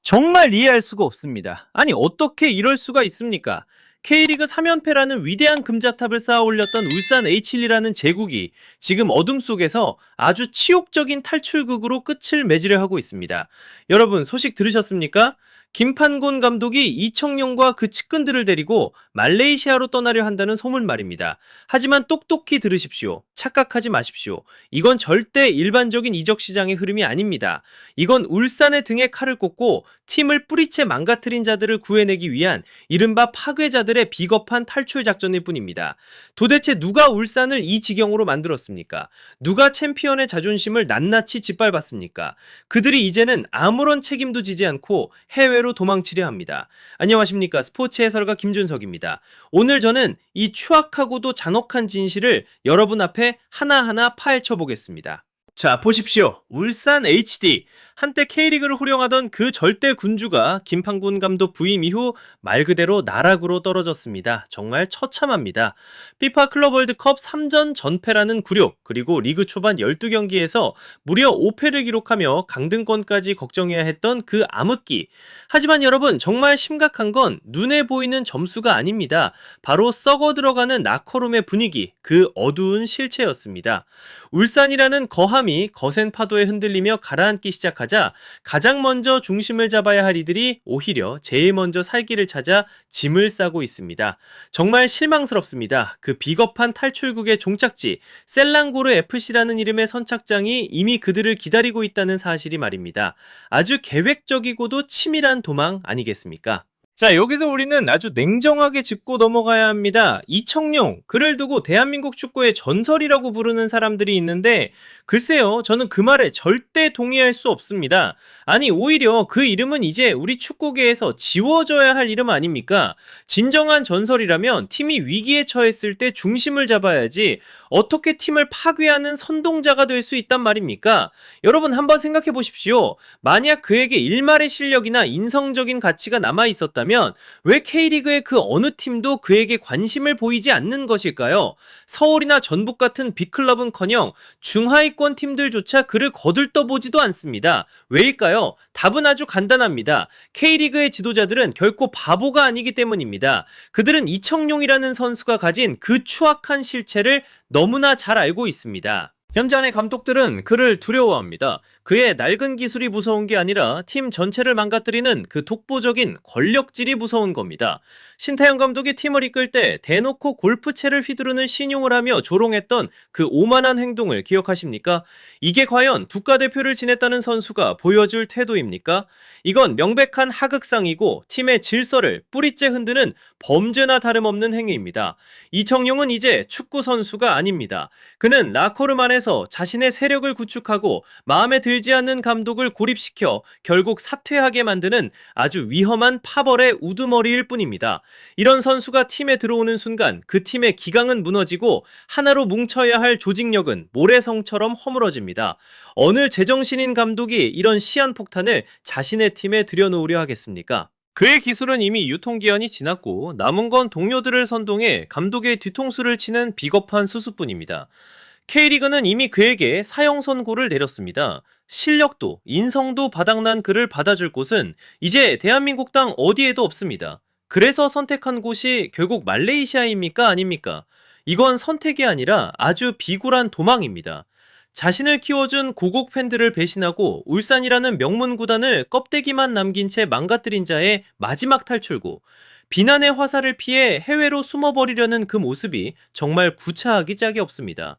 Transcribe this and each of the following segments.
정말 이해할 수가 없습니다. 아니 어떻게 이럴 수가 있습니까? K리그 3연패라는 위대한 금자탑을 쌓아 올렸던 울산 H1이라는 제국이 지금 어둠 속에서 아주 치욕적인 탈출극으로 끝을 맺으려 하고 있습니다. 여러분 소식 들으셨습니까? 김판곤 감독이 이청용과 그 측근들을 데리고 말레이시아로 떠나려 한다는 소문 말입니다. 하지만 똑똑히 들으십시오. 착각하지 마십시오. 이건 절대 일반적인 이적 시장의 흐름이 아닙니다. 이건 울산의 등에 칼을 꽂고 팀을 뿌리채 망가뜨린 자들을 구해내기 위한 이른바 파괴자들의 비겁한 탈출 작전일 뿐입니다. 도대체 누가 울산을 이 지경으로 만들었습니까? 누가 챔피언의 자존심을 낱낱이 짓밟았습니까? 그들이 이제는 아무런 책임도 지지 않고 해외로 도망치려 합니다. 안녕하십니까, 스포츠 해설가 김준석입니다. 오늘 저는 이 추악하고도 잔혹한 진실을 여러분 앞에 하나하나 파헤쳐 보겠습니다. 자, 보십시오. 울산 HD. 한때 K리그를 호령하던 그 절대 군주가 김판곤 감독 부임 이후 말 그대로 나락으로 떨어졌습니다. 정말 처참합니다. 피파 클럽 월드컵 3전 전패라는 굴욕, 그리고 리그 초반 12경기에서 무려 5패를 기록하며 강등권까지 걱정해야 했던 그 암흑기. 하지만 여러분, 정말 심각한 건 눈에 보이는 점수가 아닙니다. 바로 썩어 들어가는 라커룸의 분위기, 그 어두운 실체였습니다. 울산이라는 거함이 거센 파도에 흔들리며 가라앉기 시작하자 가장 먼저 중심을 잡아야 할 이들이 오히려 제일 먼저 살기를 찾아 짐을 싸고 있습니다. 정말 실망스럽습니다. 그 비겁한 탈출국의 종착지 셀랑고르 FC라는 이름의 선착장이 이미 그들을 기다리고 있다는 사실이 말입니다. 아주 계획적이고도 치밀한 도망 아니겠습니까? 자, 여기서 우리는 아주 냉정하게 짚고 넘어가야 합니다. 이청용, 그를 두고 대한민국 축구의 전설이라고 부르는 사람들이 있는데 글쎄요, 저는 그 말에 절대 동의할 수 없습니다. 아니, 오히려 그 이름은 이제 우리 축구계에서 지워져야 할 이름 아닙니까? 진정한 전설이라면 팀이 위기에 처했을 때 중심을 잡아야지 어떻게 팀을 파괴하는 선동자가 될 수 있단 말입니까? 여러분 한번 생각해 보십시오. 만약 그에게 일말의 실력이나 인성적인 가치가 남아 있었다면 왜 K리그의 그 어느 팀도 그에게 관심을 보이지 않는 것일까요? 서울이나 전북 같은 빅클럽은커녕 중하위권 팀들조차 그를 거들떠보지도 않습니다. 왜일까요? 답은 아주 간단합니다. K리그의 지도자들은 결코 바보가 아니기 때문입니다. 그들은 이청용이라는 선수가 가진 그 추악한 실체를 너무나 잘 알고 있습니다. 현장의 감독들은 그를 두려워합니다. 그의 낡은 기술이 무서운 게 아니라 팀 전체를 망가뜨리는 그 독보적인 권력질이 무서운 겁니다. 신타영 감독이 팀을 이끌 때 대놓고 골프채를 휘두르는 신용을 하며 조롱했던 그 오만한 행동을 기억하십니까? 이게 과연 국가대표를 지냈다는 선수가 보여줄 태도입니까? 이건 명백한 하극상이고 팀의 질서를 뿌리째 흔드는 범죄나 다름없는 행위입니다. 이청용은 이제 축구 선수가 아닙니다. 그는 라커룸 안에서 자신의 세력을 구축하고 마음에 들지 않는 감독을 고립시켜 결국 사퇴하게 만드는 아주 위험한 파벌의 우두머리일 뿐입니다. 이런 선수가 팀에 들어오는 순간 그 팀의 기강은 무너지고 하나로 뭉쳐야 할 조직력은 모래성처럼 허물어집니다. 어느 제정신인 감독이 이런 시한폭탄을 자신의 팀에 들여놓으려 하겠습니까? 그의 기술은 이미 유통기한이 지났고 남은 건 동료들을 선동해 감독의 뒤통수를 치는 비겁한 수수뿐입니다. K리그는 이미 그에게 사형 선고를 내렸습니다. 실력도 인성도 바닥난 그를 받아줄 곳은 이제 대한민국 땅 어디에도 없습니다. 그래서 선택한 곳이 결국 말레이시아입니까? 아닙니까? 이건 선택이 아니라 아주 비굴한 도망입니다. 자신을 키워준 고국 팬들을 배신하고 울산이라는 명문 구단을 껍데기만 남긴 채 망가뜨린 자의 마지막 탈출구. 비난의 화살을 피해 해외로 숨어버리려는 그 모습이 정말 구차하기 짝이 없습니다.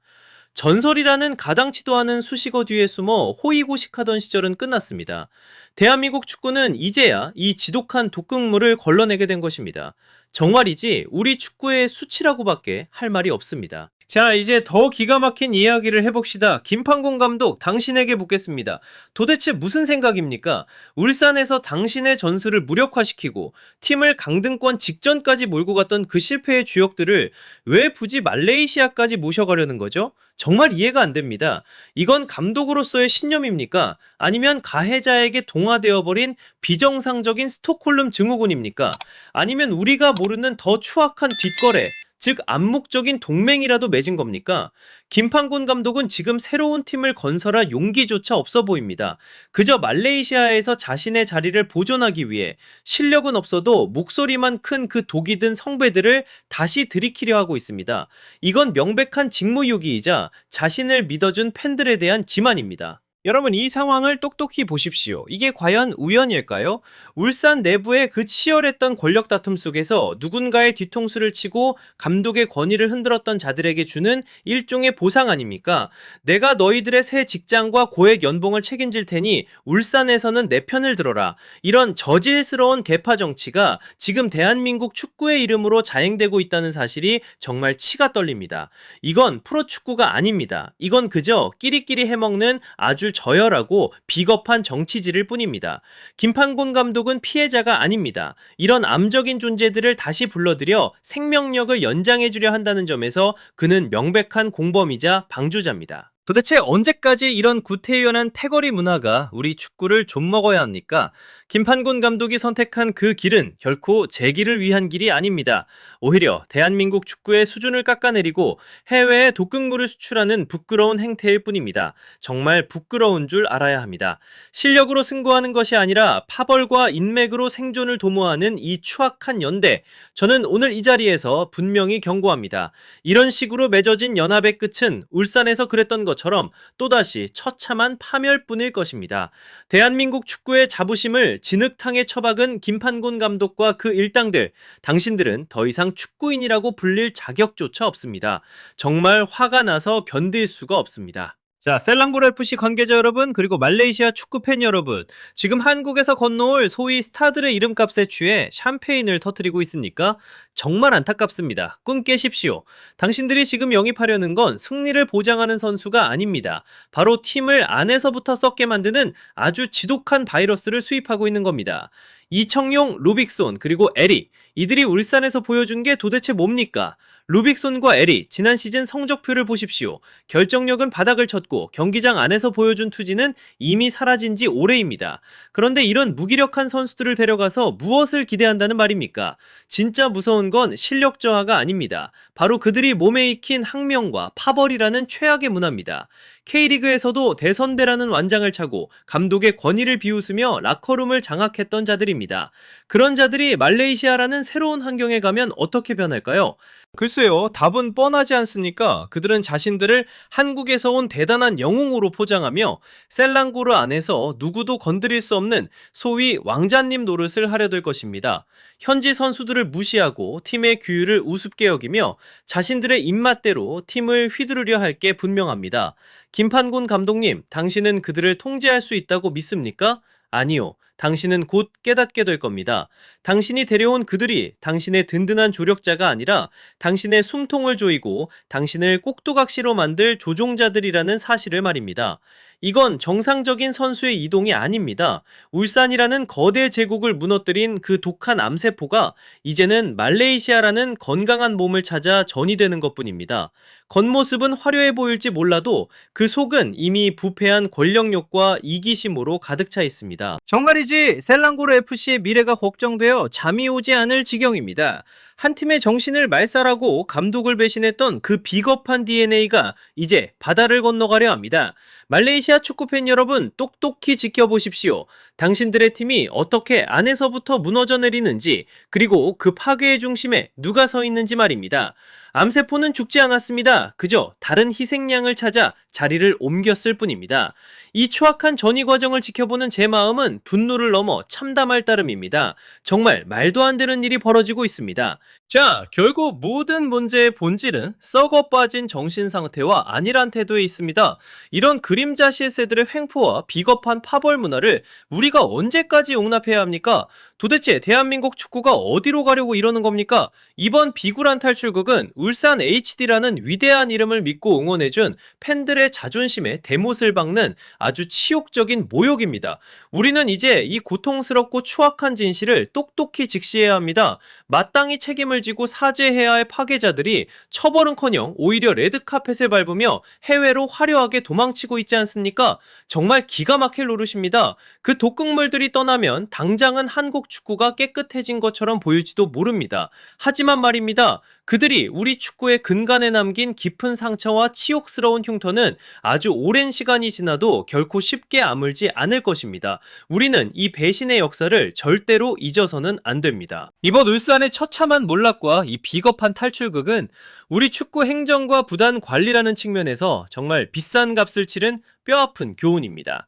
전설이라는 가당치도 않은 수식어 뒤에 숨어 호의고식하던 시절은 끝났습니다. 대한민국 축구는 이제야 이 지독한 독극물을 걸러내게 된 것입니다. 정말이지 우리 축구의 수치라고밖에 할 말이 없습니다. 자, 이제 더 기가 막힌 이야기를 해봅시다. 김판곤 감독, 당신에게 묻겠습니다. 도대체 무슨 생각입니까? 울산에서 당신의 전술을 무력화시키고 팀을 강등권 직전까지 몰고 갔던 그 실패의 주역들을 왜 굳이 말레이시아까지 모셔가려는 거죠? 정말 이해가 안 됩니다. 이건 감독으로서의 신념입니까? 아니면 가해자에게 동화되어버린 비정상적인 스톡홀름 증후군입니까? 아니면 우리가 모르는 더 추악한 뒷거래, 즉 암묵적인 동맹이라도 맺은 겁니까? 김판곤 감독은 지금 새로운 팀을 건설할 용기조차 없어 보입니다. 그저 말레이시아에서 자신의 자리를 보존하기 위해 실력은 없어도 목소리만 큰 그 독이 든 성배들을 다시 들이키려 하고 있습니다. 이건 명백한 직무유기이자 자신을 믿어준 팬들에 대한 기만입니다. 여러분, 이 상황을 똑똑히 보십시오. 이게 과연 우연일까요? 울산 내부의 그 치열했던 권력 다툼 속에서 누군가의 뒤통수를 치고 감독의 권위를 흔들었던 자들에게 주는 일종의 보상 아닙니까? 내가 너희들의 새 직장과 고액 연봉을 책임질 테니 울산에서는 내 편을 들어라. 이런 저질스러운 계파 정치가 지금 대한민국 축구의 이름으로 자행되고 있다는 사실이 정말 치가 떨립니다. 이건 프로축구가 아닙니다. 이건 그저 끼리끼리 해먹는 아주 저열하고 비겁한 정치질일 뿐입니다. 김판곤 감독은 피해자가 아닙니다. 이런 암적인 존재들을 다시 불러들여 생명력을 연장해주려 한다는 점에서 그는 명백한 공범이자 방주자입니다. 도대체 언제까지 이런 구태의연한 태거리 문화가 우리 축구를 좀먹어야 합니까? 김판곤 감독이 선택한 그 길은 결코 제 길을 위한 길이 아닙니다. 오히려 대한민국 축구의 수준을 깎아내리고 해외에 독극물을 수출하는 부끄러운 행태일 뿐입니다. 정말 부끄러운 줄 알아야 합니다. 실력으로 승부하는 것이 아니라 파벌과 인맥으로 생존을 도모하는 이 추악한 연대, 저는 오늘 이 자리에서 분명히 경고합니다. 이런 식으로 맺어진 연합의 끝은 울산에서 그랬던 것처럼 또다시 처참한 파멸뿐일 것입니다. 대한민국 축구의 자부심을 진흙탕에 처박은 김판곤 감독과 그 일당들, 당신들은 더 이상 축구인이라고 불릴 자격조차 없습니다. 정말 화가 나서 견딜 수가 없습니다. 자, 셀랑구르 FC 관계자 여러분, 그리고 말레이시아 축구팬 여러분, 지금 한국에서 건너올 소위 스타들의 이름값에 취해 샴페인을 터뜨리고 있으니까 정말 안타깝습니다. 꿈 깨십시오. 당신들이 지금 영입하려는 건 승리를 보장하는 선수가 아닙니다. 바로 팀을 안에서부터 썩게 만드는 아주 지독한 바이러스를 수입하고 있는 겁니다. 이청용, 루빅손, 그리고 에리, 이들이 울산에서 보여준 게 도대체 뭡니까? 루빅손과 에리, 지난 시즌 성적표를 보십시오. 결정력은 바닥을 쳤고 경기장 안에서 보여준 투지는 이미 사라진 지 오래입니다. 그런데 이런 무기력한 선수들을 데려가서 무엇을 기대한다는 말입니까? 진짜 무서운 건 실력 저하가 아닙니다. 바로 그들이 몸에 익힌 항명과 파벌이라는 최악의 문화입니다. K리그에서도 대선배라는 완장을 차고 감독의 권위를 비웃으며 라커룸을 장악했던 자들입니다. 그런 자들이 말레이시아라는 새로운 환경에 가면 어떻게 변할까요? 글쎄요, 답은 뻔하지 않습니까? 그들은 자신들을 한국에서 온 대단한 영웅으로 포장하며 셀랑구르 안에서 누구도 건드릴 수 없는 소위 왕자님 노릇을 하려 들 것입니다. 현지 선수들을 무시하고 팀의 규율을 우습게 여기며 자신들의 입맛대로 팀을 휘두르려 할 게 분명합니다. 김판곤 감독님, 당신은 그들을 통제할 수 있다고 믿습니까? 아니요. 당신은 곧 깨닫게 될 겁니다. 당신이 데려온 그들이 당신의 든든한 조력자가 아니라 당신의 숨통을 조이고 당신을 꼭두각시로 만들 조종자들이라는 사실을 말입니다. 이건 정상적인 선수의 이동이 아닙니다. 울산이라는 거대 제국을 무너뜨린 그 독한 암세포가 이제는 말레이시아라는 건강한 몸을 찾아 전이되는 것뿐입니다. 겉모습은 화려해 보일지 몰라도 그 속은 이미 부패한 권력욕과 이기심으로 가득 차 있습니다. 정말이지 셀랑구르 FC의 미래가 걱정되어 잠이 오지 않을 지경입니다. 한 팀의 정신을 말살하고 감독을 배신했던 그 비겁한 DNA가 이제 바다를 건너가려 합니다. 말레이시아 축구팬 여러분, 똑똑히 지켜보십시오. 당신들의 팀이 어떻게 안에서부터 무너져 내리는지, 그리고 그 파괴의 중심에 누가 서 있는지 말입니다. 암세포는 죽지 않았습니다. 그저 다른 희생양을 찾아 자리를 옮겼을 뿐입니다. 이 추악한 전이 과정을 지켜보는 제 마음은 분노를 넘어 참담할 따름입니다. 정말 말도 안 되는 일이 벌어지고 있습니다. 자, 결국 모든 문제의 본질은 썩어 빠진 정신 상태와 안일한 태도에 있습니다. 이런 그림자 실세들의 횡포와 비겁한 파벌 문화를 우리가 언제까지 용납해야 합니까? 도대체 대한민국 축구가 어디로 가려고 이러는 겁니까? 이번 비굴한 탈출극은 울산 HD라는 위대한 이름을 믿고 응원해준 팬들의 자존심에 대못을 박는 아주 치욕적인 모욕입니다. 우리는 이제 이 고통스럽고 추악한 진실을 똑똑히 직시해야 합니다. 마땅히 책임을 지고 사죄해야 할 파괴자들이 처벌은커녕 오히려 레드카펫을 밟으며 해외로 화려하게 도망치고 있지 않습니까? 정말 기가 막힐 노릇입니다. 그 독한 흑국물들이 떠나면 당장은 한국 축구가 깨끗해진 것처럼 보일지도 모릅니다. 하지만 말입니다. 그들이 우리 축구의 근간에 남긴 깊은 상처와 치욕스러운 흉터는 아주 오랜 시간이 지나도 결코 쉽게 아물지 않을 것입니다. 우리는 이 배신의 역사를 절대로 잊어서는 안 됩니다. 이번 울산의 처참한 몰락과 이 비겁한 탈출극은 우리 축구 행정과 구단 관리라는 측면에서 정말 비싼 값을 치른 뼈아픈 교훈입니다.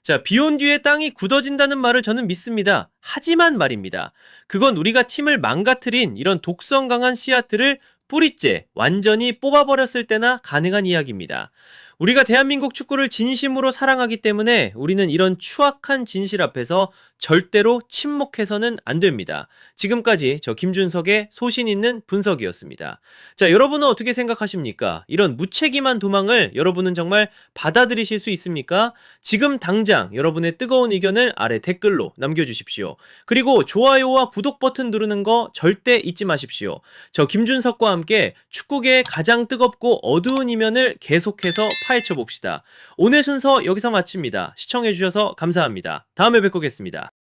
자, 비온 뒤에 땅이 굳어진다는 말을 저는 믿습니다. 하지만 말입니다. 그건 우리가 팀을 망가뜨린 이런 독성 강한 씨앗들을 뿌리째 완전히 뽑아버렸을 때나 가능한 이야기입니다. 우리가 대한민국 축구를 진심으로 사랑하기 때문에 우리는 이런 추악한 진실 앞에서 절대로 침묵해서는 안 됩니다. 지금까지 저 김준석의 소신 있는 분석이었습니다. 자, 여러분은 어떻게 생각하십니까? 이런 무책임한 도망을 여러분은 정말 받아들이실 수 있습니까? 지금 당장 여러분의 뜨거운 의견을 아래 댓글로 남겨주십시오. 그리고 좋아요와 구독 버튼 누르는 거 절대 잊지 마십시오. 저 김준석과 함께 축구계의 가장 뜨겁고 어두운 이면을 계속해서 파헤쳐 봅시다. 오늘 순서 여기서 마칩니다. 시청해주셔서 감사합니다. 다음에 뵙겠습니다.